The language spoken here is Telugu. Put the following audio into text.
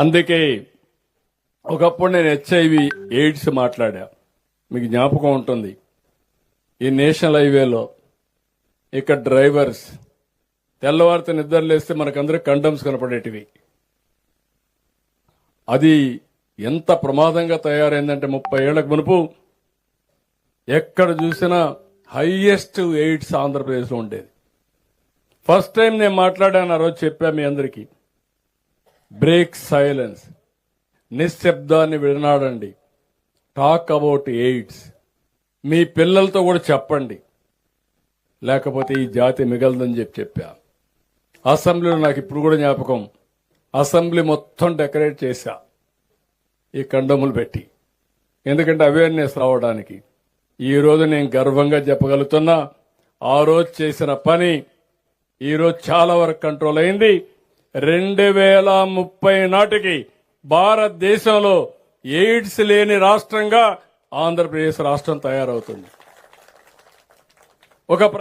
అందుకే ఒకప్పుడు నేను హెచ్ఐవి ఎయిడ్స్ మాట్లాడా. మీకు జ్ఞాపకం ఉంటుంది. ఈ నేషనల్ హైవేలో ఇక్కడ డ్రైవర్స్ తెల్లవారితో నిద్రలేస్తే మనకందరికి కండమ్స్ కనపడేటివి. అది ఎంత ప్రమాదంగా తయారైందంటే 30 ఏళ్లకు మునుపు ఎక్కడ చూసినా హైయెస్ట్ ఎయిడ్స్ ఆంధ్రప్రదేశ్లో ఉండేది. ఫస్ట్ టైం నేను మాట్లాడాను, ఆ రోజు చెప్పా మీ అందరికీ, బ్రేక్ సైలెన్స్, నిశ్శబ్దాన్ని విడనాడండి, టాక్ అబౌట్ ఎయిడ్స్, మీ పిల్లలతో కూడా చెప్పండి, లేకపోతే ఈ జాతి మిగలదని చెప్పా. అసెంబ్లీలో నాకు ఇప్పుడు కూడా జ్ఞాపకం, అసెంబ్లీ మొత్తం డెకరేట్ చేశా ఈ కండములు పెట్టి, ఎందుకంటే అవేర్నెస్ రావడానికి. ఈ రోజు నేను గర్వంగా చెప్పగలుగుతున్నా, ఆ రోజు చేసిన పని ఈ రోజు చాలా వరకు కంట్రోల్ అయింది. 2030 నాటికి భారతదేశంలో ఎయిడ్స్ లేని రాష్ట్రంగా ఆంధ్రప్రదేశ్ రాష్ట్రం తయారవుతుంది. ఒక